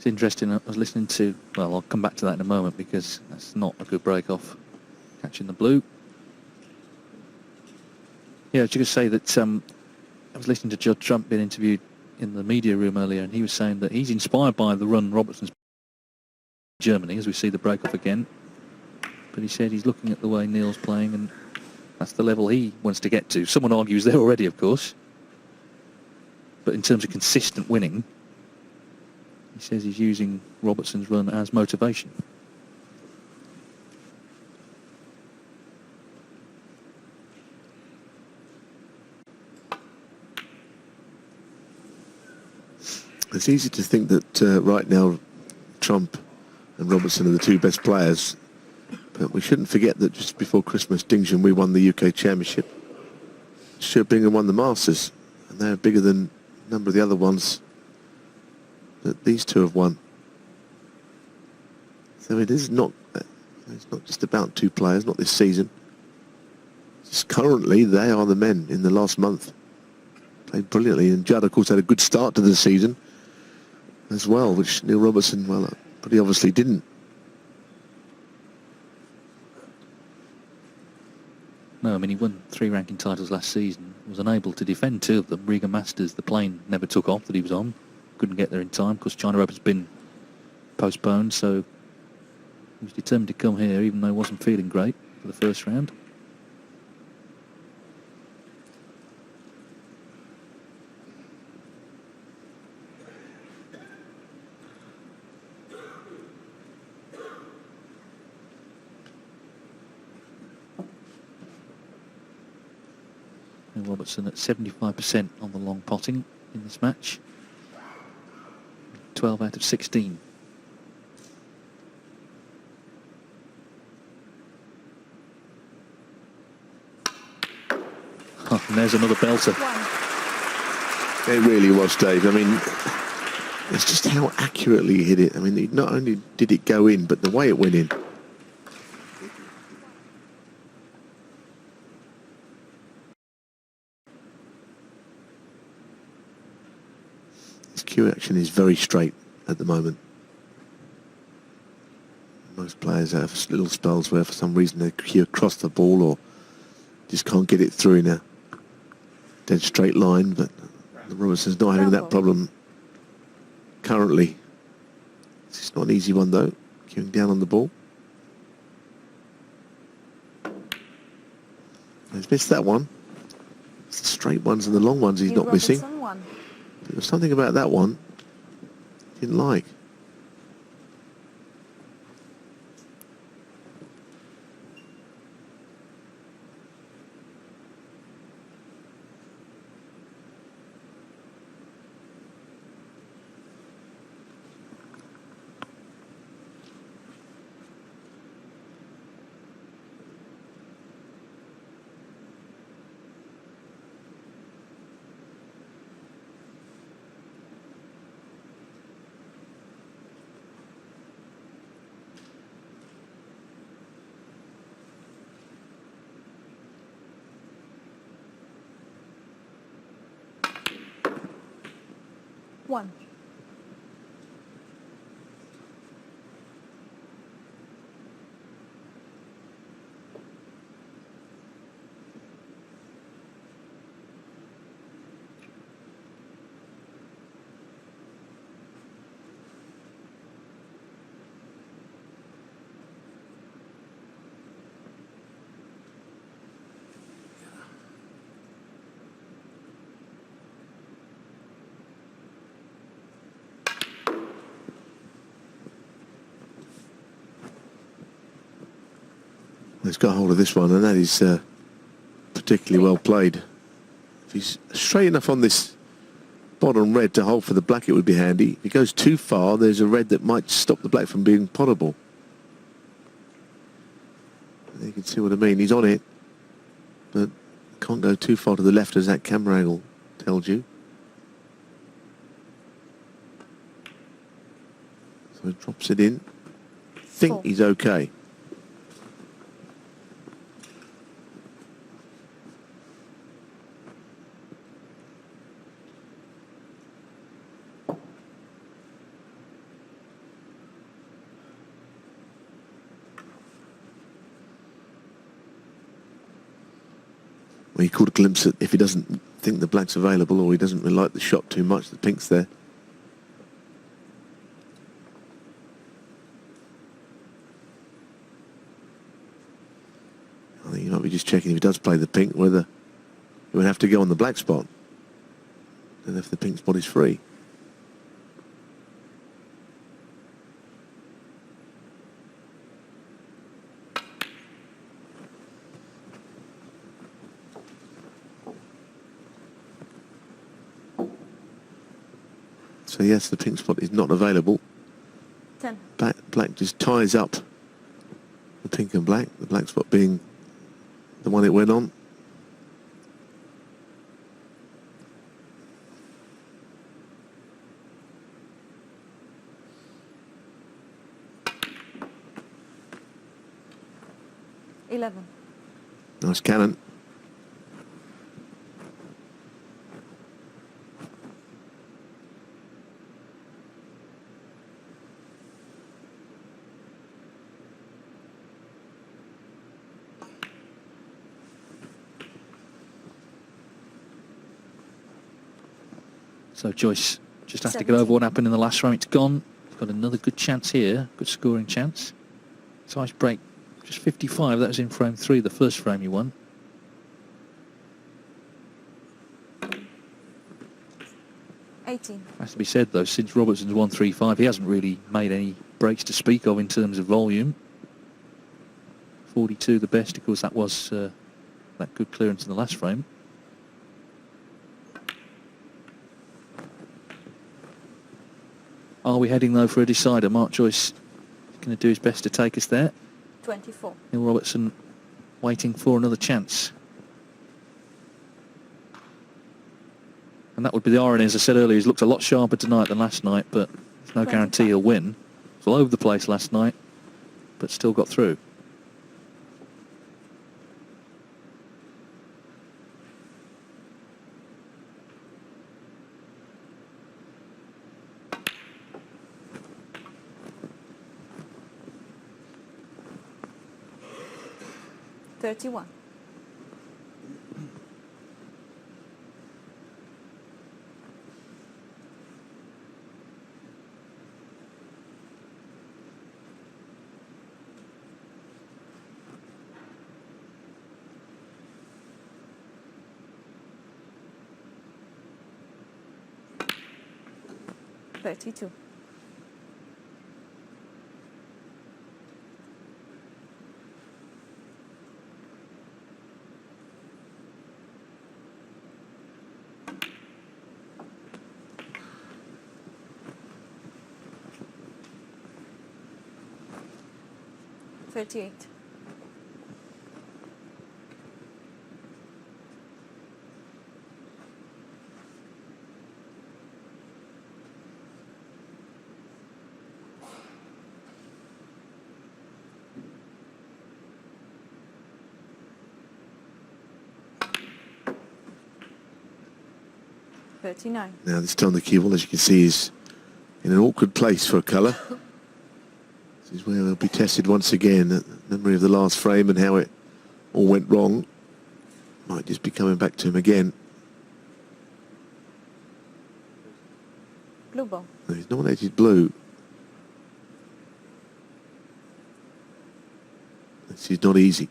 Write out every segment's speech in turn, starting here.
It's interesting. I was listening to. Well, I'll come back to that in a moment because that's not a good break off. Catching the blue. Yeah, I was just going to say that I was listening to Judd Trump being interviewed in the media room earlier, and he was saying that he's inspired by the run Robertson's Germany, as we see the break off again. But he said he's looking at the way Neil's playing, and that's the level he wants to get to. Someone argues there already, of course. But in terms of consistent winning, he says he's using Robertson's run as motivation. It's easy to think that right now Trump and Robertson are the two best players, but we shouldn't forget that just before Christmas, Ding Junhui won the UK Championship. Stuart Bingham won the Masters, and they're bigger than a number of the other ones that these two have won. So it is not, it's not just about two players, not this season. Just currently, they are the men in the last month. Played brilliantly, and Judd, of course, had a good start to the season as well, which Neil Robertson, well, pretty obviously didn't. No, I mean, he won 3 ranking titles last season, was unable to defend 2 of them. Riga Masters, the plane never took off that he was on, couldn't get there in time because China Open's been postponed, so he was determined to come here even though he wasn't feeling great for the first round. Robertson at 75% on the long potting in this match. 12 out of 16. Oh, and there's another belter. It really was, Dave. I mean, it's just how accurately he hit it. I mean, not only did it go in, but the way it went in. Cue action is very straight at the moment. Most players have little spells where for some reason they cue across the ball or just can't get it through in a dead straight line, but Robertson's not having that problem currently. It's not an easy one though, cueing down on the ball. He's missed that one. It's the straight ones and the long ones he's not missing. There was something about that one he didn't like. One. He's got hold of this one, and that is particularly well played. If he's straight enough on this bottom red to hold for the black, it would be handy. If he goes too far, there's a red that might stop the black from being potable. You can see what I mean. He's on it, but can't go too far to the left, as that camera angle tells you. So he drops it in. Think he's okay. Well, he caught a glimpse at if he doesn't think the black's available or he doesn't really like the shot too much, the pink's there. I think he might be just checking if he does play the pink, whether he would have to go on the black spot. And if the pink spot is free. So yes, the pink spot is not available. 10. Black just ties up the pink and black, the black spot being the one it went on. Nice cannon. So Joyce just has to get over what happened in the last frame. It's gone. Got another good chance here, good scoring chance. Tice break, just 55. That was in frame 3, the first frame he won. Has to be said though, since Robertson's 135, he hasn't really made any breaks to speak of in terms of volume. 42 the best, of course that was that good clearance in the last frame. Are we heading though for a decider? Mark Joyce going to do his best to take us there. 24. Neil Robertson waiting for another chance. And that would be the irony, as I said earlier, he's looked a lot sharper tonight than last night, but there's no guarantee he'll win. It's all over the place last night, but still got through. $31. $32. $38. $39. Now this time the cue ball, as you can see, is in an awkward place for a colour. This is where he'll be tested once again. The memory of the last frame and how it all went wrong might just be coming back to him again. Blue ball. No, he's nominated blue. This is not easy.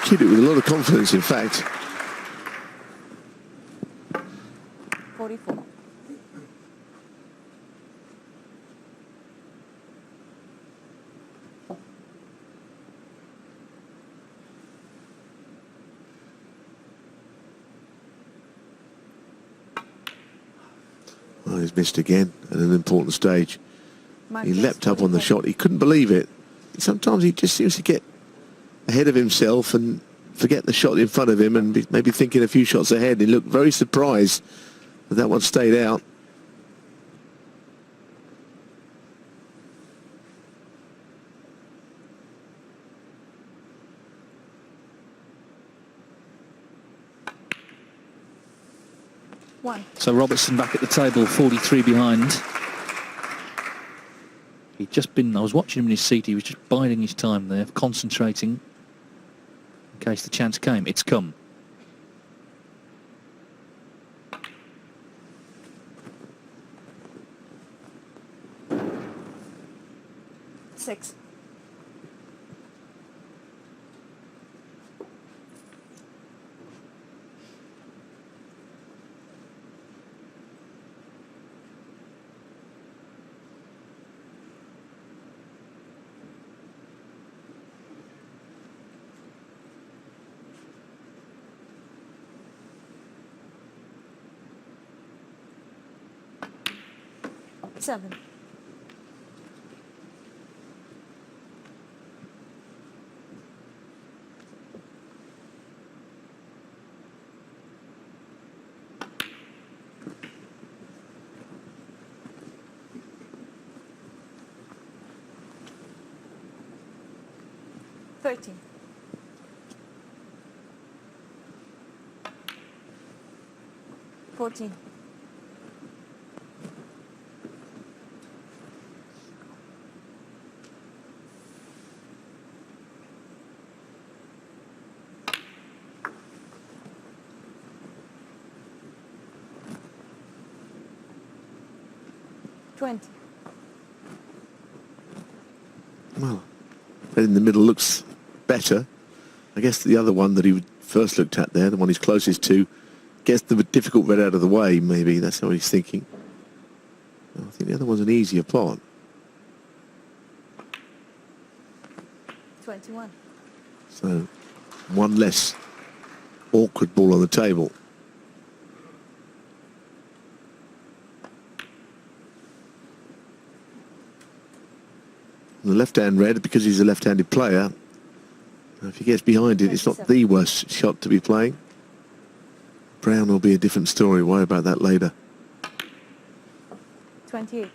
Hit it with a lot of confidence, in fact. 44. Well, he's missed again at an important stage. Mark He leapt up on the shot. He couldn't believe it. Sometimes he just seems to get ahead of himself and forget the shot in front of him and be maybe thinking a few shots ahead. He looked very surprised that that one stayed out. One. So Robertson back at the table, 43 behind. He'd just been, I was watching him in his seat, he was just biding his time there, concentrating in case the chance came. It's come. Six. Seven. Thirteen. Fourteen. 20. Well, that in the middle looks better. I guess the other one that he first looked at there, the one he's closest to, gets the difficult red out of the way, maybe. That's how he's thinking. I think the other one's an easier pot. 21. So, one less awkward ball on the table. The left-hand red, because he's a left-handed player, if he gets behind it, it's not the worst shot to be playing. Brown will be a different story. Worry about that later. 28.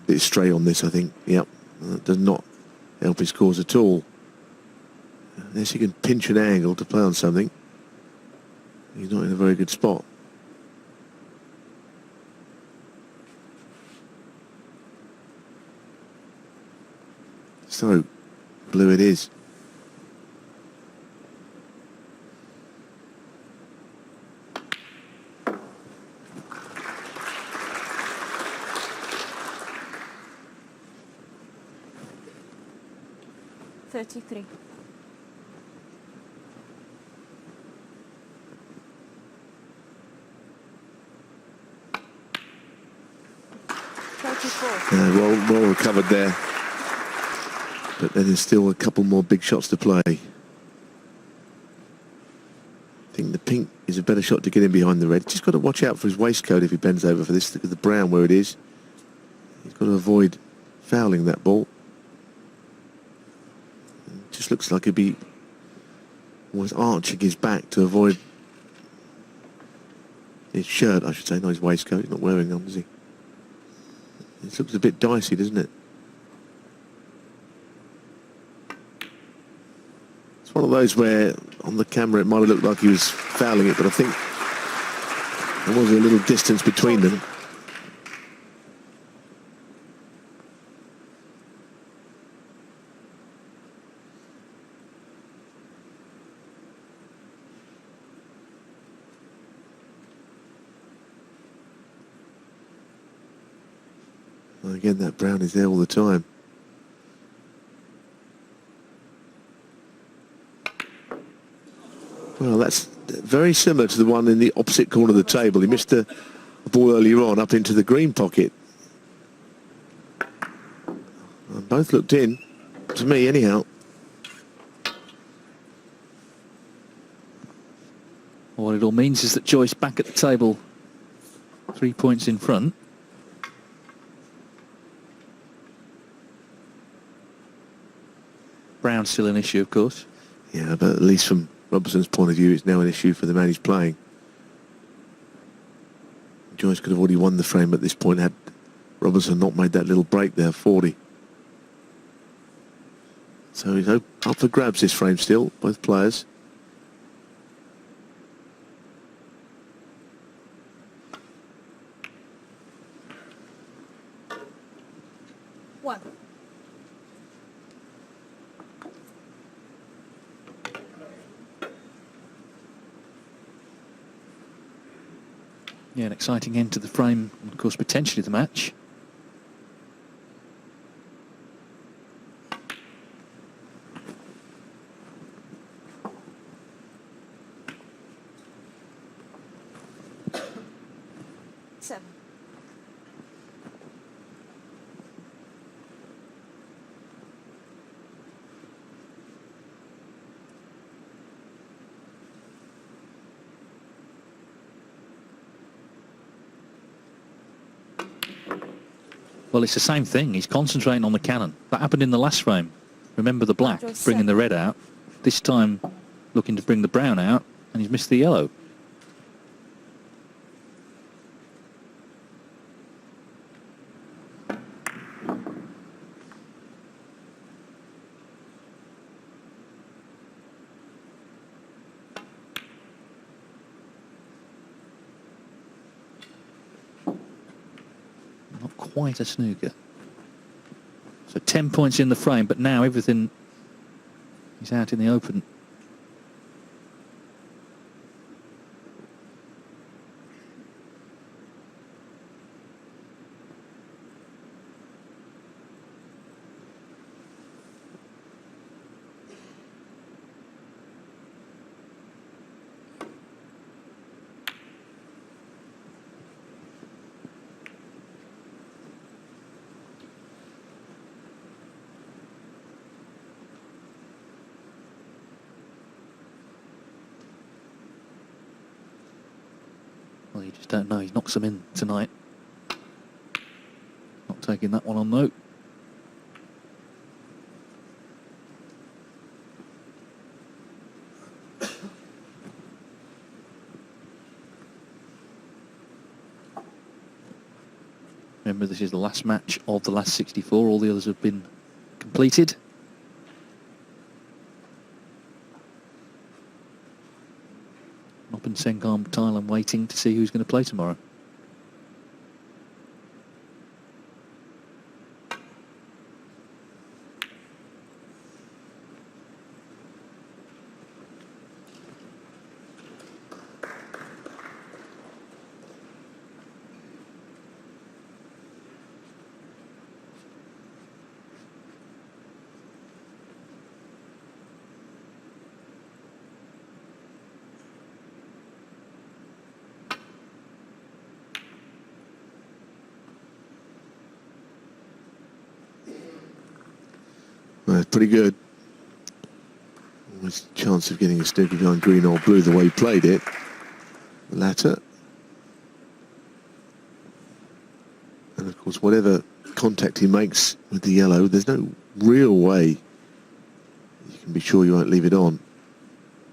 Bit straight on this, I think. Yep. That does not help his cause at all. Unless he can pinch an angle to play on something, he's not in a very good spot. So, blue it is. $33. Well recovered there. But then there's still a couple more big shots to play. I think the pink is a better shot to get in behind the red. Just got to watch out for his waistcoat if he bends over for this. Look at the brown where it is. He's got to avoid fouling that ball. It just looks like he'd be almost arching his back to avoid his shirt, I should say, not his waistcoat. He's not wearing them, is he? It looks a bit dicey, doesn't it? It's one of those where on the camera it might have looked like he was fouling it, but I think there was a little distance between them. Well, again, that brown is there all the time. Well, that's very similar to the one in the opposite corner of the table. He missed the ball earlier on up into the green pocket. And both looked in, to me anyhow. What it all means is that Joyce back at the table, 3 points in front. Brown's still an issue, of course. Yeah, but at least from Robertson's point of view, it's now an issue for the man he's playing. Joyce could have already won the frame at this point had Robertson not made that little break there, 40. So he's up for grabs this frame still, both players. Yeah, an exciting end to the frame, and of course potentially the match. Seven. Well, it's the same thing. He's concentrating on the cannon. That happened in the last frame. Remember the black Joyce bringing the 7. red out. This time looking to bring the brown out, and he's missed the yellow. Not quite a snooker. So 10 points in the frame, but now everything is out in the open. Well, you just don't know. He knocks them in tonight. Not taking that one on note. Remember, this is the last match of the last 64. All the others have been completed. Noppen, Sengham, Thailand waiting to see who's going to play tomorrow. Well, it's pretty good. Always a chance of getting a snooker behind green or blue the way he played it. The latter. And of course, whatever contact he makes with the yellow, there's no real way you can be sure you won't leave it on.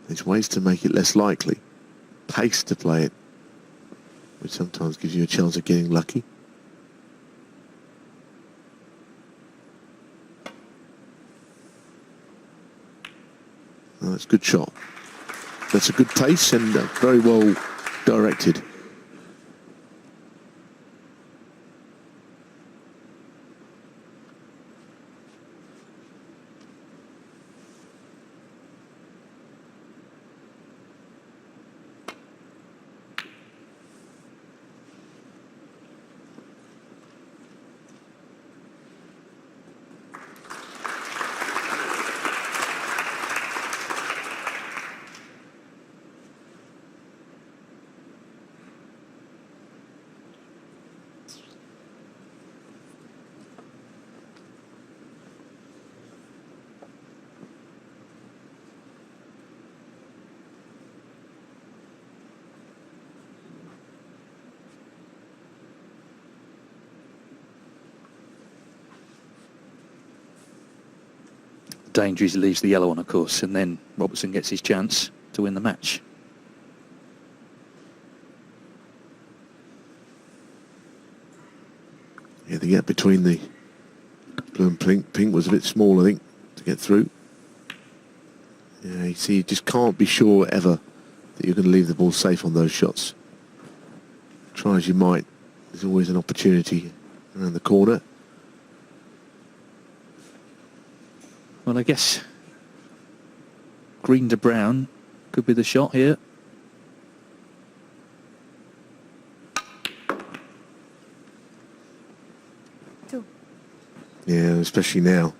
There's ways to make it less likely. Pace to play it, which sometimes gives you a chance of getting lucky. Oh, that's a good shot. That's a good pace and very well directed. Danger is he leaves the yellow on, of course, and then Robertson gets his chance to win the match. Yeah, the gap between the blue and pink was a bit small, I think, to get through. Yeah, you see, you just can't be sure ever that you're going to leave the ball safe on those shots. Try as you might, there's always an opportunity around the corner. Well, I guess green to brown could be the shot here. especially now,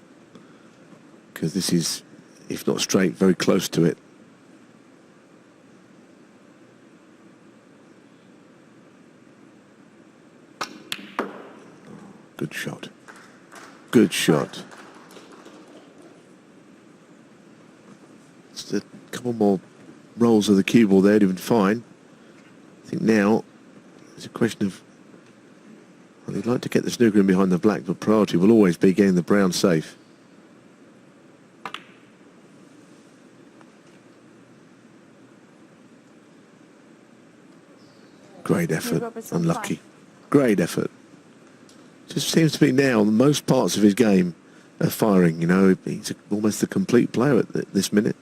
because this is, if not straight, very close to it. Good shot. Good shot. Just a couple more rolls of the cue ball there, even fine. I think now it's a question of, well, he'd like to get the snooker in behind the black, but priority will always be getting the brown safe. Great effort. Robertson, Unlucky. 5. Great effort. Just seems to be now most parts of his game are firing. You know, he's almost a complete player at this minute.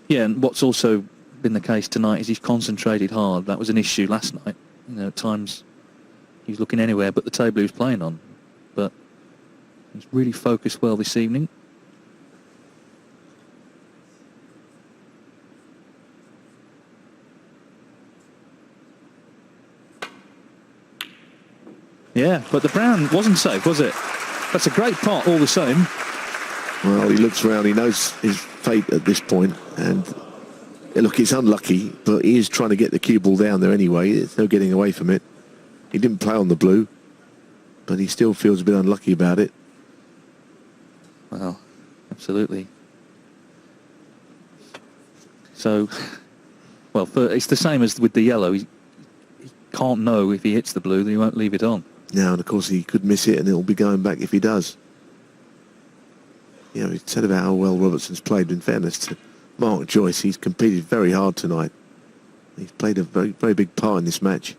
Yeah, and what's also been the case tonight is he's concentrated hard. That was an issue last night. You know, at times he was looking anywhere but the table he was playing on. But he's really focused well this evening. Yeah, but the brown wasn't safe, was it? That's a great pot all the same. Well, he looks around, he knows his fate at this point, and look, it's unlucky, but he is trying to get the cue ball down there anyway. There's no getting away from it. He didn't play on the blue, but he still feels a bit unlucky about it. Well, absolutely. So, well, it's the same as with the yellow. He can't know if he hits the blue, then he won't leave it on. Now, and of course, he could miss it, and it'll be going back if he does. You know, he said about how well Robertson's played. In fairness to Mark Joyce, he's competed very hard tonight. He's played a very, very big part in this match.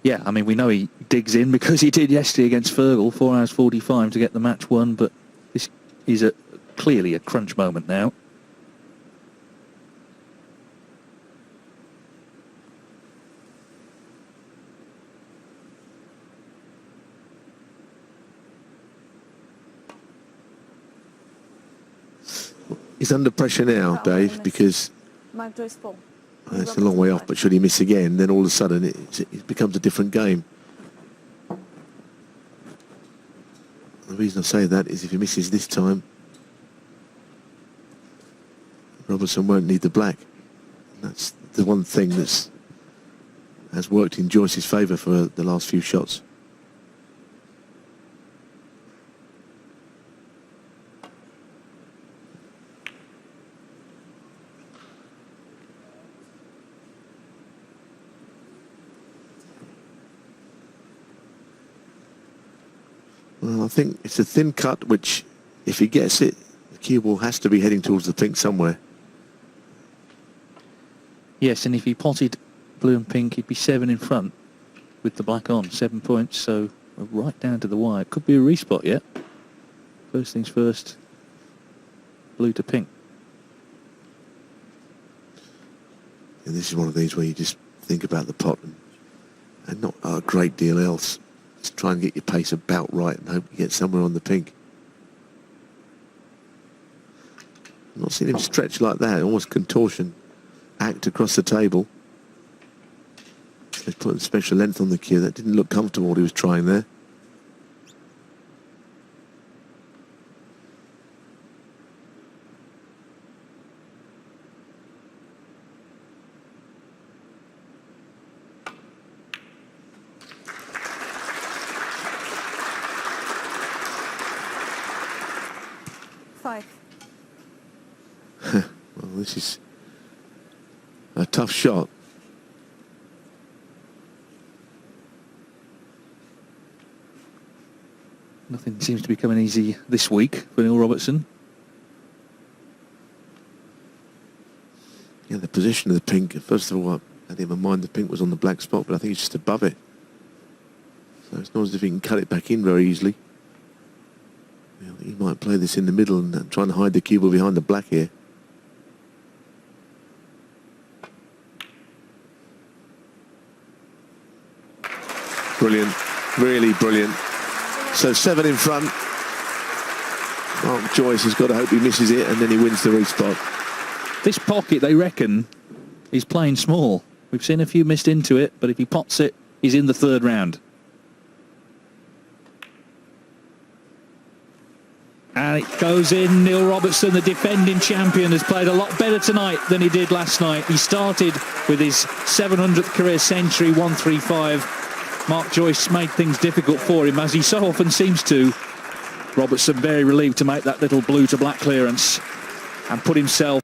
Yeah, I mean, we know he digs in because he did yesterday against Fergal, 4 hours 45 to get the match won, but this is clearly a crunch moment now. He's under pressure now, Dave, because Mark Joyce 4. it's a long way off, but should he miss again, then all of a sudden it becomes a different game. The reason I say that is if he misses this time, Robertson won't need the black. That's the one thing that's has worked in Joyce's favour for the last few shots. Well, I think it's a thin cut, which, if he gets it, the cue ball has to be heading towards the pink somewhere. Yes, and if he potted blue and pink, he'd be 7 in front with the black on. 7 points, so right down to the wire. Could be a respot yet. First things first, blue to pink. And this is one of these where you just think about the pot and not a great deal else. Just try and get your pace about right and hope you get somewhere on the pink. I've not seen him stretch like that, almost contortion act across the table. He's putting special length on the cue. That didn't look comfortable what he was trying there. Well, this is a tough shot. Nothing seems to be coming easy this week for Neil Robertson. Yeah, the position of the pink, first of all, I didn't even mind the pink was on the black spot, but I think it's just above it. So it's not as if he can cut it back in very easily. He might play this in the middle and try and hide the cue ball behind the black here. Brilliant, really brilliant. So 7 in front. Mark Joyce has got to hope he misses it and then he wins the respot. This pocket, they reckon, is playing small. We've seen a few missed into it, but if he pots it, he's in the third round. And it goes in. Neil Robertson, the defending champion, has played a lot better tonight than he did last night. He started with his 700th career century, 135. Mark Joyce made things difficult for him, as he so often seems to. Robertson very relieved to make that little blue to black clearance and put himself